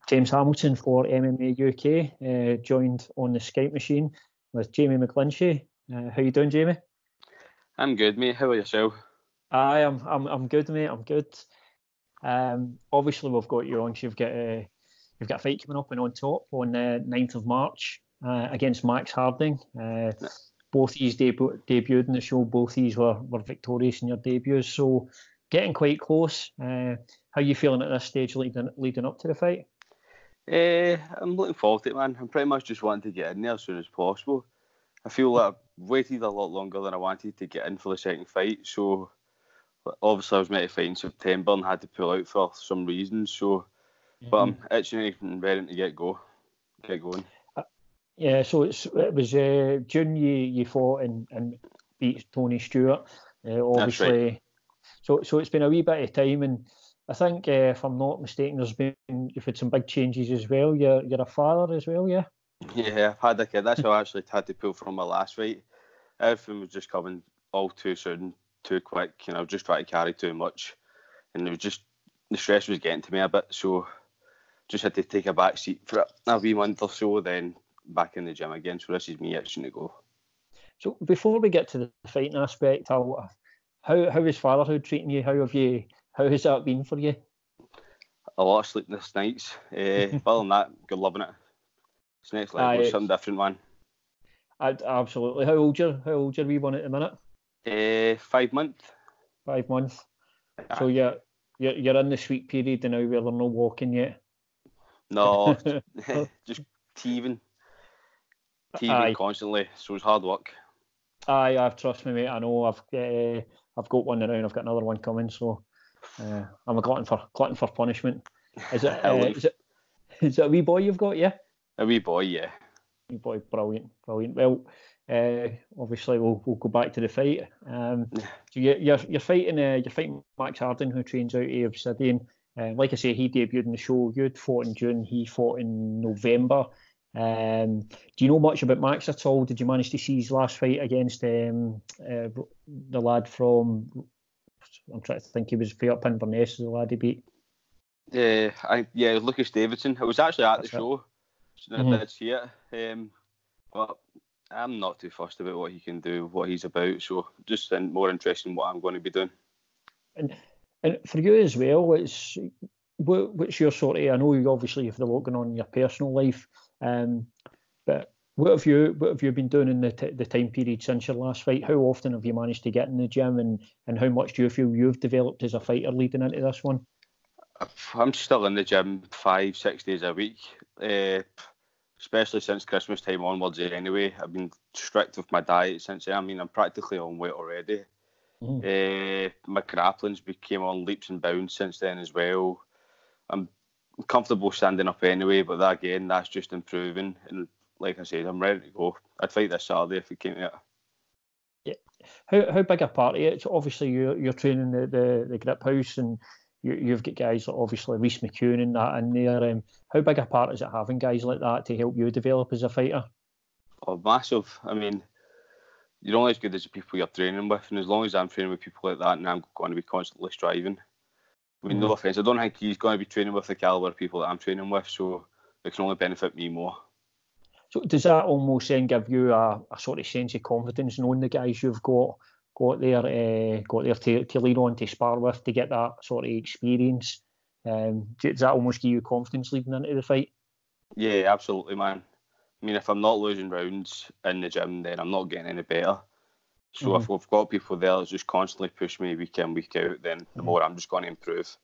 James Hamilton for MMA UK, joined on the Skype machine with Jamie McGlinchey. How you doing, Jamie? I'm good, mate. How are yourself? I'm good, mate. I'm good. Obviously, we've got you on. So you've got a fight coming up and on top on the 9th of March against Max Harding. Both these debuted in the show. Both these were victorious in your debuts. So getting quite close. How are you feeling at this stage leading up to the fight? I'm looking forward to it, man. I'm pretty much just wanting to get in there as soon as possible. I feel like I've waited a lot longer than I wanted to get in for the second fight. So obviously I was meant to fight in September and had to pull out for some reasons. So, but I'm itching and ready to get going. Yeah, so it was June you fought and beat Tony Stewart. Obviously, right. So it's been a wee bit of time, and I think if I'm not mistaken, you've had some big changes as well. You're a father as well, yeah. Yeah, I've had a kid. That's how I actually had to pull from my last fight. Everything was just coming all too soon, too quick. I was just trying to carry too much, and it was just the stress was getting to me a bit. So just had to take a back seat for a wee month or so, then back in the gym again. So this is me itching to go. So before we get to the fighting aspect, how is fatherhood treating you? How has that been for you? A lot of sleepless nights. Other than that, good, loving it. It's next level, something different, man. Absolutely. How old your wee one at the minute? 5 months. 5 months. So you're in the sweet period now where they're not walking yet. No, just teething constantly. So it's hard work. Aye, trust me, mate. I know. I've got one around. I've got another one coming. So I'm a glutton for punishment. Is it a wee boy you've got? Yeah. A wee boy, yeah. Wee boy, brilliant. Well, obviously we'll go back to the fight. So you're fighting Max Harding, who trains out of Obsidian. Like I say, he debuted in the show. You'd fought in June. He fought in November. Do you know much about Max at all? Did you manage to see his last fight against the lad from? I'm trying to think. He was up in Inverness, the lad he beat. Lucas Davidson. I was actually at the show, so I did see it. But I'm not too fussed about what he can do, what he's about. So just more interested in what I'm going to be doing. And for you as well, what's your sort of? I know you obviously have the lot going on in your personal life. But what have you been doing in the time period since your last fight? How often have you managed to get in the gym, and how much do you feel you've developed as a fighter leading into this one? I'm still in the gym 5-6 days a week, especially since Christmas time onwards. Anyway, I've been strict with my diet since then. I mean, I'm practically on weight already. My grappling's became on leaps and bounds since then as well. I'm comfortable standing up anyway, but that's just improving. And like I said, I'm ready to go. I'd fight this Saturday if it came to it. Yeah. How big a part of it? So obviously you're training the grip house, and you've got guys like obviously Rhys McEwen and that in there. How big a part is it having guys like that to help you develop as a fighter? Oh, massive. I mean, you're only as good as the people you're training with, and as long as I'm training with people like that, and I'm going to be constantly striving. I mean, no offence, I don't think he's going to be training with the calibre of people that I'm training with, so it can only benefit me more. So does that almost then give you a sort of sense of confidence knowing the guys you've got there to lean on, to spar with, to get that sort of experience? Does that almost give you confidence leading into the fight? Yeah, absolutely, man. I mean, if I'm not losing rounds in the gym, then I'm not getting any better. So if we've got people there that just constantly push me week in, week out, then the more I'm just going to improve.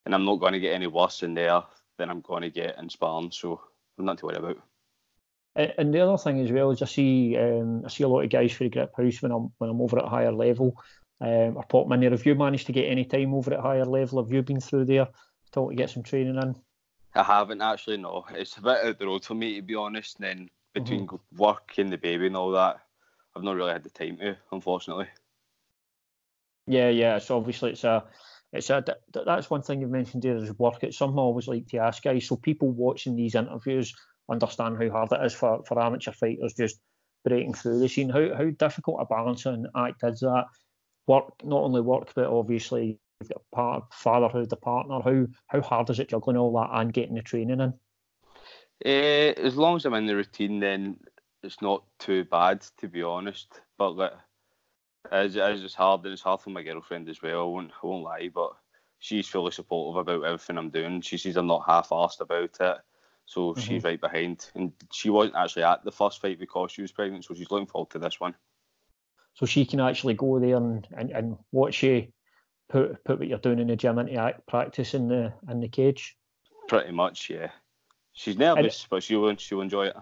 And I'm not going to get any worse in there than I'm going to get in sparring. So I'm not to worry about. And the other thing as well is I see a lot of guys for the grip house when I'm over at a higher level, or pop in there. Have you managed to get any time over at a higher level? Have you been through there to get some training in? I haven't actually, no. It's a bit out the road for me, to be honest. And then between work and the baby and all that, I've not really had the time to, unfortunately. Yeah. So obviously that's one thing you've mentioned there is work. It's something I always like to ask guys, so people watching these interviews understand how hard it is for amateur fighters just breaking through the scene. How difficult a balancing act is that? Work, not only work, but obviously you've got fatherhood, a partner. How hard is it juggling all that and getting the training in? As long as I'm in the routine, then it's not too bad, to be honest. But like, it's hard, and it's hard for my girlfriend as well. I won't lie, but she's fully supportive about everything I'm doing. She sees I'm not half-arsed about it, so she's right behind. And she wasn't actually at the first fight because she was pregnant, so she's looking forward to this one. So she can actually go there and watch you put what you're doing in the gym into practice in the cage. Pretty much, yeah. She's nervous, but she'll enjoy it.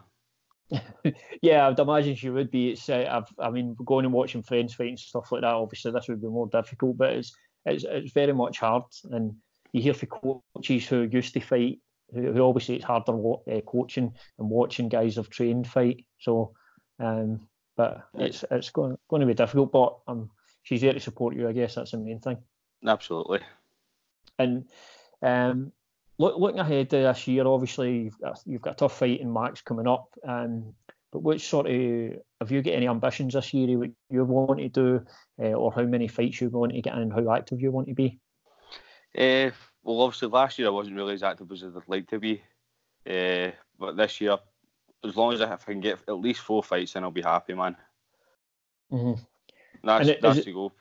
Yeah, I'd imagine she would be. It's going and watching friends fight and stuff like that. Obviously, this would be more difficult, but it's very much hard. And you hear from coaches who used to fight, who obviously it's harder coaching and watching guys have trained fight. So, but it's going to be difficult. But she's there to support you. I guess that's the main thing. Absolutely. And looking ahead to this year, obviously you've got a tough fight in Max coming up. But which sort of, have you got any ambitions this year what you want to do, or how many fights you want to get in, and how active you want to be? Well, obviously last year I wasn't really as active as I'd like to be. But this year, as long as if I can get at least 4 fights, then I'll be happy, man. Mm-hmm. That's the goal.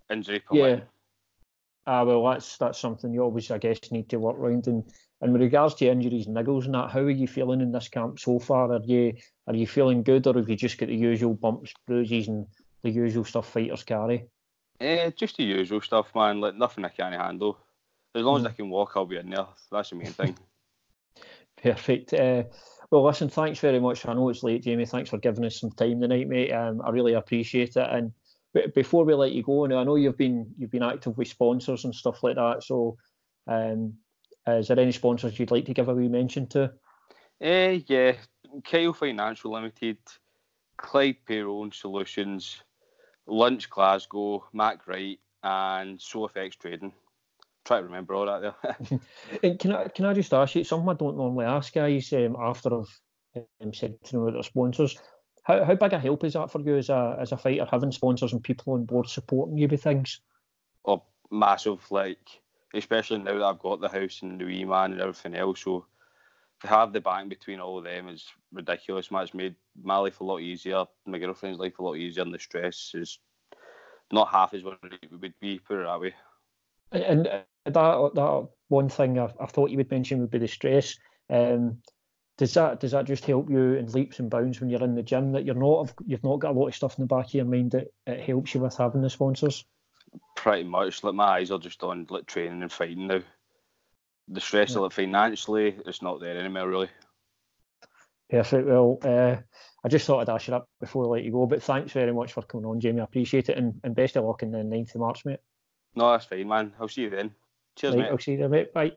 Injury permitting. Yeah. Well, that's something you always, I guess, need to work around. And with regards to injuries, niggles and that, how are you feeling in this camp so far? Are you feeling good, or have you just got the usual bumps, bruises, and the usual stuff fighters carry? Just the usual stuff, man. Like nothing I can't handle. As long as I can walk, I'll be in there. That's the main thing. Perfect. Well, listen, thanks very much. I know it's late, Jamie. Thanks for giving us some time tonight, mate. I really appreciate it. And before we let you go, now I know you've been active with sponsors and stuff like that. So, is there any sponsors you'd like to give a wee mention to? Yeah, Kyle Financial Limited, Clyde Payroll Solutions, Lunch Glasgow, Mac Wright, and SoFX Trading. Try to remember all that there. And can I just ask you something I don't normally ask guys after I've said to know about their sponsors? How big a help is that for you as a fighter, having sponsors and people on board supporting you with things? Oh, massive, like, especially now that I've got the house and the wee man and everything else. So to have the bank between all of them is ridiculous, man. It's made my life a lot easier, my girlfriend's life a lot easier, and the stress is not half as what it would be, put it that way. And that one thing I thought you would mention would be the stress. Does that just help you in leaps and bounds when you're in the gym, that you've not got a lot of stuff in the back of your mind that it helps you with having the sponsors? Pretty much. Like, my eyes are just on like training and fighting now. The stress of it financially, it's not there anymore, really. Perfect. Well, I just thought I'd ask you that before I let you go, but thanks very much for coming on, Jamie. I appreciate it, and best of luck in the 9th of March, mate. No, that's fine, man. I'll see you then. Cheers, mate. I'll see you then, mate. Bye.